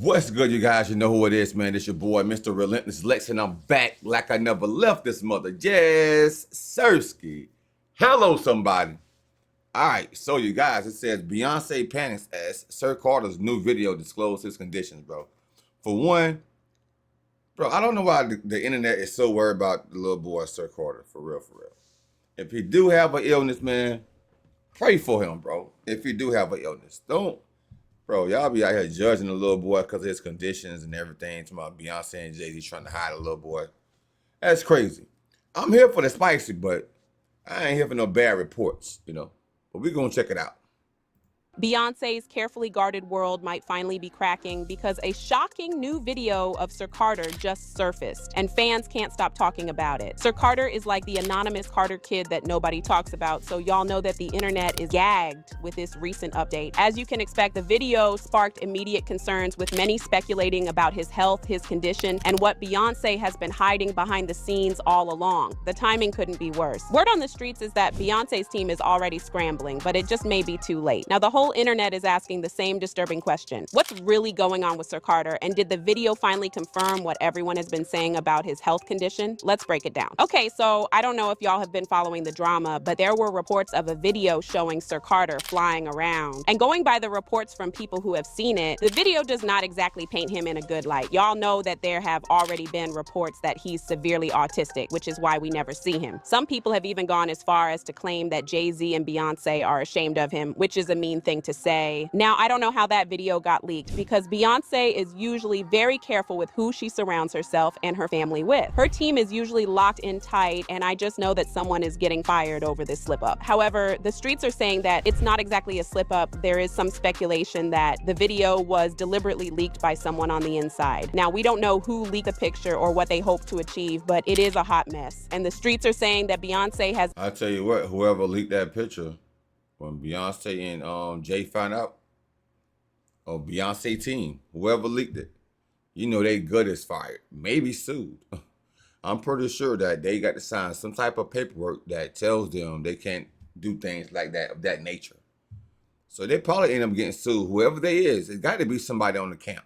What's good, you guys? You know who it is, man. It's your boy, Mr. Relentless Lex, and I'm back like I never left this mother. Yes, Sirski. Hello, somebody. All right, so you guys, it says Beyonce panics as Sir Carter's new video disclosed his conditions, bro. For one, bro, I don't know why the internet is so worried about the little boy, Sir Carter. For real, for real. If he do have an illness, man, pray for him, bro. If he do have an illness, don't. Bro, y'all be out here judging the little boy because of his conditions and everything. Talking about Beyonce and Jay-Z trying to hide a little boy. That's crazy. I'm here for the spicy, but I ain't here for no bad reports, you know. But we gonna check it out. Beyonce's carefully guarded world might finally be cracking because a shocking new video of Sir Carter just surfaced, and fans can't stop talking about it. Sir Carter is like the anonymous Carter kid that nobody talks about, so y'all know that the internet is gagged with this recent update. As you can expect, the video sparked immediate concerns, with many speculating about his health, his condition, and what Beyonce has been hiding behind the scenes all along. The timing couldn't be worse. Word on the streets is that Beyonce's team is already scrambling, but it just may be too late. Now, the whole internet is asking the same disturbing question. What's really going on with Sir Carter, and did the video finally confirm what everyone has been saying about his health condition? Let's break it down. Okay, so I don't know if y'all have been following the drama, but there were reports of a video showing Sir Carter flying around. And going by the reports from people who have seen it, the video does not exactly paint him in a good light. Y'all know that there have already been reports that he's severely autistic, which is why we never see him. Some people have even gone as far as to claim that Jay-Z and Beyonce are ashamed of him, which is a mean thing to say. Now, I don't know how that video got leaked, because Beyonce is usually very careful with who she surrounds herself and her family with. Her team is usually locked in tight, and I just know that someone is getting fired over this slip-up. However, the streets are saying that it's not exactly a slip-up. There is some speculation that the video was deliberately leaked by someone on the inside. Now, we don't know who leaked the picture or what they hope to achieve, but it is a hot mess. And the streets are saying that Beyonce has... I tell you what, whoever leaked that picture, when Beyonce and Jay found out, or Beyonce team, whoever leaked it, you know they good as fired, maybe sued. I'm pretty sure that they got to sign some type of paperwork that tells them they can't do things like that, of that nature. So they probably end up getting sued. Whoever they is, it's got to be somebody on the camp.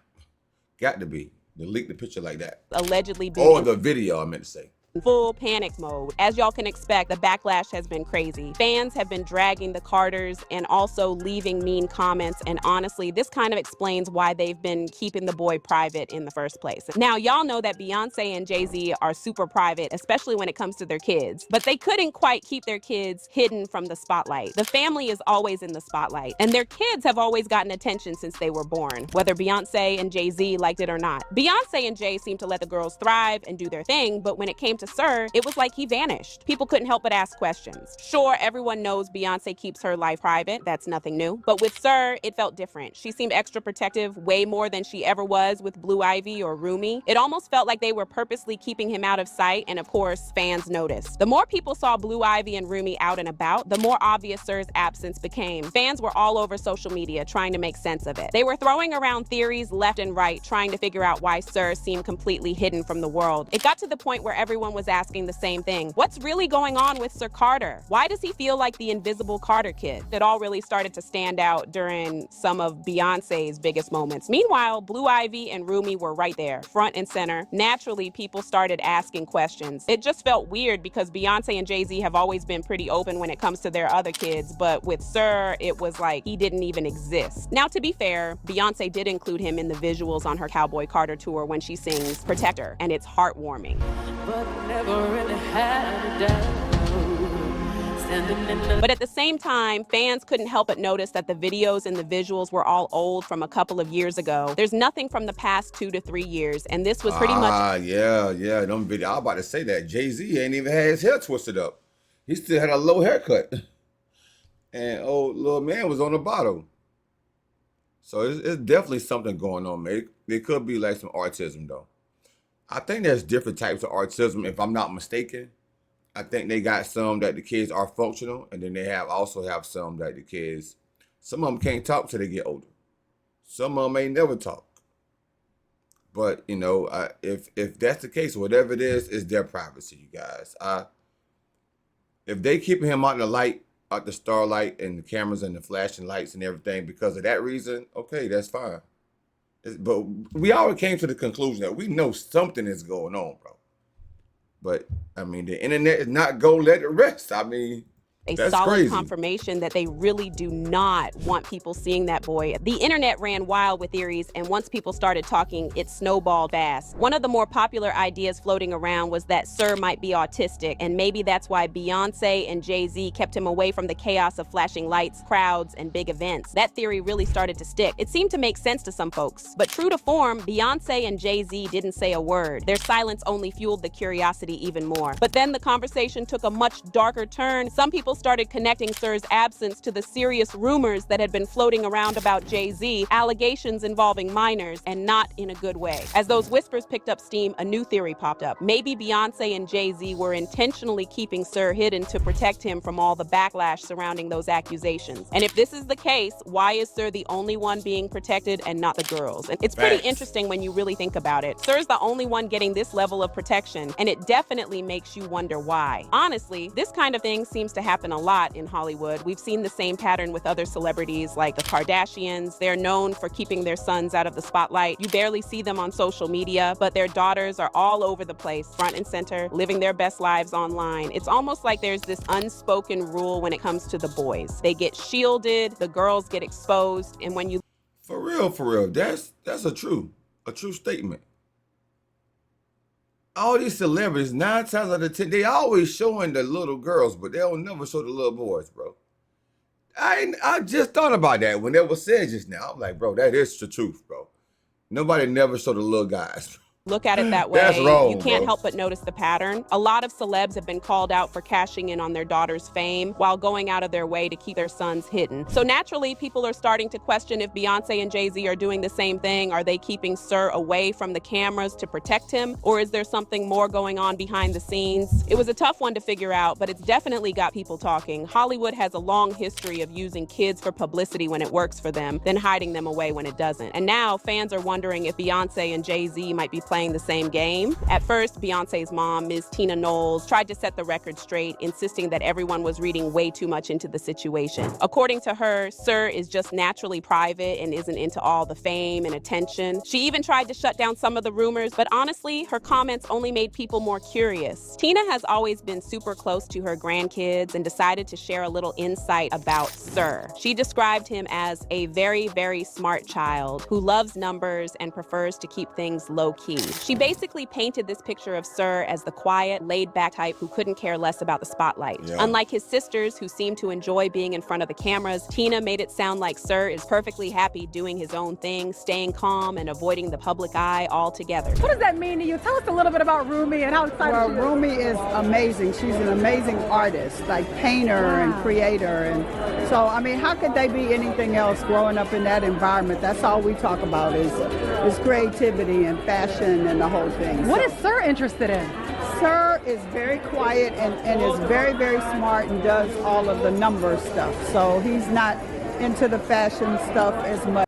Got to be. They leaked the picture like that. Allegedly been... Or the video, I meant to say. Full panic mode. As y'all can expect, the backlash has been crazy. Fans have been dragging the Carters and also leaving mean comments, and honestly, this kind of explains why they've been keeping the boy private in the first place. Now, y'all know that Beyonce and Jay-Z are super private, especially when it comes to their kids, but they couldn't quite keep their kids hidden from the spotlight. The family is always in the spotlight, and their kids have always gotten attention since they were born, whether Beyonce and Jay-Z liked it or not. Beyonce and Jay seemed to let the girls thrive and do their thing, but when it came to Sir, it was like he vanished. People couldn't help but ask questions. Sure, everyone knows Beyonce keeps her life private. That's nothing new. But with Sir, it felt different. She seemed extra protective, way more than she ever was with Blue Ivy or Rumi. It almost felt like they were purposely keeping him out of sight, and of course, fans noticed. The more people saw Blue Ivy and Rumi out and about, the more obvious Sir's absence became. Fans were all over social media trying to make sense of it. They were throwing around theories left and right, trying to figure out why Sir seemed completely hidden from the world. It got to the point where everyone was asking the same thing. What's really going on with Sir Carter? Why does he feel like the invisible Carter kid? It all really started to stand out during some of Beyonce's biggest moments. Meanwhile, Blue Ivy and Rumi were right there, front and center. Naturally, people started asking questions. It just felt weird because Beyonce and Jay-Z have always been pretty open when it comes to their other kids, but with Sir, it was like he didn't even exist. Now, to be fair, Beyonce did include him in the visuals on her Cowboy Carter tour when she sings Protector, and it's heartwarming. But never really had a doubt. But at the same time, fans couldn't help but notice that the videos and the visuals were all old from a couple of years ago. There's nothing from the past 2 to 3 years, and this was pretty much... Yeah, them video. I was about to say that. Jay-Z ain't even had his hair twisted up. He still had a low haircut. And old little man was on the bottom. So it's definitely something going on, man. It could be like some autism, though. I think there's different types of autism, if I'm not mistaken. I think they got some that the kids are functional, and then they also have some that the kids, some of them can't talk till they get older. Some of them may never talk. But, you know, if that's the case, whatever it is, it's their privacy, you guys. If they keep him out in the light, out the starlight and the cameras and the flashing lights and everything because of that reason, okay, that's fine. But we always came to the conclusion that we know something is going on, bro. But I mean, the internet is not gonna let it rest. I mean, a that's solid crazy. confirmation that they really do not want people seeing that boy. The internet ran wild with theories, and once people started talking, it snowballed fast. One of the more popular ideas floating around was that Sir might be autistic, and maybe that's why Beyonce and Jay-Z kept him away from the chaos of flashing lights, crowds, and big events. That theory really started to stick. It seemed to make sense to some folks. But true to form, Beyonce and Jay-Z didn't say a word. Their silence only fueled the curiosity even more. But then the conversation took a much darker turn. Some people started connecting Sir's absence to the serious rumors that had been floating around about Jay-Z, allegations involving minors, and not in a good way. As those whispers picked up steam, a new theory popped up. Maybe Beyonce and Jay-Z were intentionally keeping Sir hidden to protect him from all the backlash surrounding those accusations. And if this is the case, why is Sir the only one being protected and not the girls? And it's pretty interesting when you really think about it. Sir's the only one getting this level of protection, and it definitely makes you wonder why. Honestly, this kind of thing seems to happen a lot in Hollywood. We've seen the same pattern with other celebrities like the Kardashians. They're known for keeping their sons out of the spotlight. You barely see them on social media, but their daughters are all over the place, front and center, living their best lives online. It's almost like there's this unspoken rule when it comes to the boys. They get shielded, the girls get exposed, and when you... For real, that's a true statement. All these celebrities, 9 times out of 10, they always showing the little girls, but they'll never show the little boys, bro. I just thought about that when that was said just now. I'm like, bro, that is the truth, bro. Nobody never show the little guys. Look at it that way, That's wrong, you can't bro. help but notice the pattern. A lot of celebs have been called out for cashing in on their daughter's fame while going out of their way to keep their sons hidden. So naturally, people are starting to question if Beyonce and Jay-Z are doing the same thing. Are they keeping Sir away from the cameras to protect him? Or is there something more going on behind the scenes? It was a tough one to figure out, but it's definitely got people talking. Hollywood has a long history of using kids for publicity when it works for them, then hiding them away when it doesn't. And now fans are wondering if Beyonce and Jay-Z might be playing the same game. At first, Beyonce's mom, Ms. Tina Knowles, tried to set the record straight, insisting that everyone was reading way too much into the situation. According to her, Sir is just naturally private and isn't into all the fame and attention. She even tried to shut down some of the rumors, but honestly, her comments only made people more curious. Tina has always been super close to her grandkids and decided to share a little insight about Sir. She described him as a very, very smart child who loves numbers and prefers to keep things low-key. She basically painted this picture of Sir as the quiet, laid-back type who couldn't care less about the spotlight. Yeah. Unlike his sisters, who seem to enjoy being in front of the cameras, Tina made it sound like Sir is perfectly happy doing his own thing, staying calm and avoiding the public eye altogether. What does that mean to you? Tell us a little bit about Rumi and how excited Well, she is. Rumi is amazing. She's an amazing artist, like painter and creator. And so, I mean, how could they be anything else growing up in that environment? That's all we talk about is creativity and fashion and the whole thing. What So, is Sir interested in? Sir is very quiet and is very, very smart and does all of the number stuff. So he's not into the fashion stuff as much.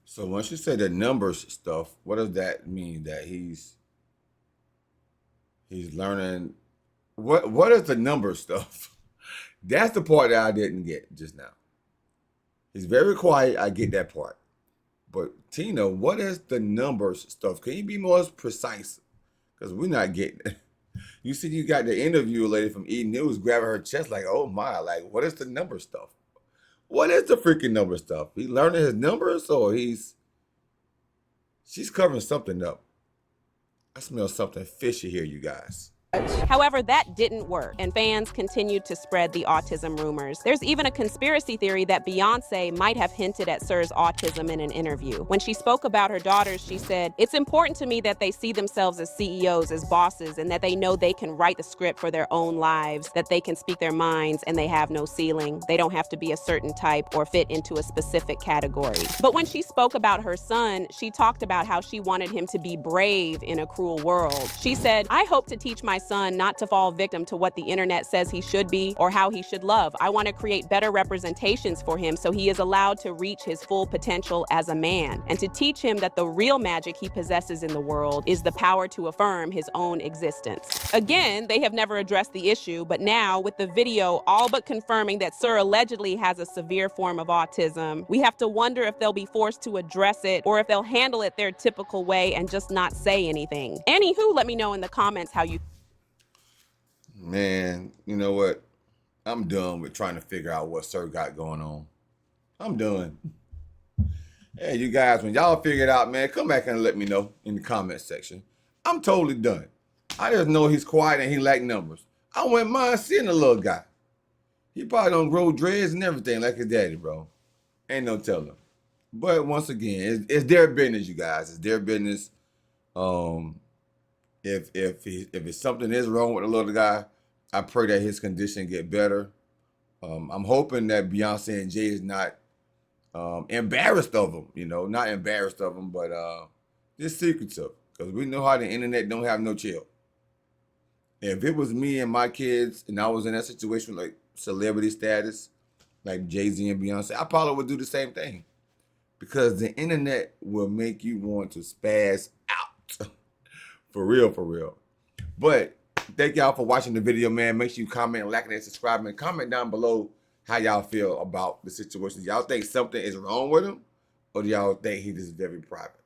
So once you say the numbers stuff, what does that mean? That he's learning what is the number stuff? That's the part that I didn't get just now. He's very quiet, I get that part. But Tina, what is the numbers stuff? Can you be more precise? Because we're not getting it. You see, you got the interview lady from E! News grabbing her chest like, oh my, like, what is the number stuff? What is the freaking number stuff? He learning his numbers or she's covering something up. I smell something fishy here, you guys. However, that didn't work, and fans continued to spread the autism rumors. There's even a conspiracy theory that Beyonce might have hinted at Sir's autism in an interview. When she spoke about her daughters, she said, "It's important to me that they see themselves as CEOs, as bosses, and that they know they can write the script for their own lives, that they can speak their minds, and they have no ceiling. They don't have to be a certain type or fit into a specific category." But when she spoke about her son, she talked about how she wanted him to be brave in a cruel world. She said, "I hope to teach my son not to fall victim to what the internet says he should be or how he should love. I want to create better representations for him so he is allowed to reach his full potential as a man, and to teach him that the real magic he possesses in the world is the power to affirm his own existence. Again, they have never addressed the issue, but now with the video all but confirming that Sir allegedly has a severe form of autism, we have to wonder if they'll be forced to address it or if they'll handle it their typical way and just not say anything. Anywho, let me know in the comments how you. Man, you know what? I'm done with trying to figure out what Sir got going on. I'm done. Hey, you guys, when y'all figure it out, man, come back and let me know in the comment section. I'm totally done. I just know he's quiet and he lack numbers. I wouldn't mind seeing the little guy. He probably don't grow dreads and everything like his daddy, bro. Ain't no telling. But once again, it's their business, you guys. It's their business. If something is wrong with the little guy, I pray that his condition get better. I'm hoping that Beyonce and Jay is not embarrassed of him, not embarrassed of him, but just secretive, because we know how the internet don't have no chill. If it was me and my kids and I was in that situation like celebrity status, like Jay-Z and Beyonce, I probably would do the same thing, because the internet will make you want to spaz out. For real, for real. But thank y'all for watching the video, man. Make sure you comment, like, and subscribe, and comment down below how y'all feel about the situation. Y'all think something is wrong with him, or do y'all think he just very private?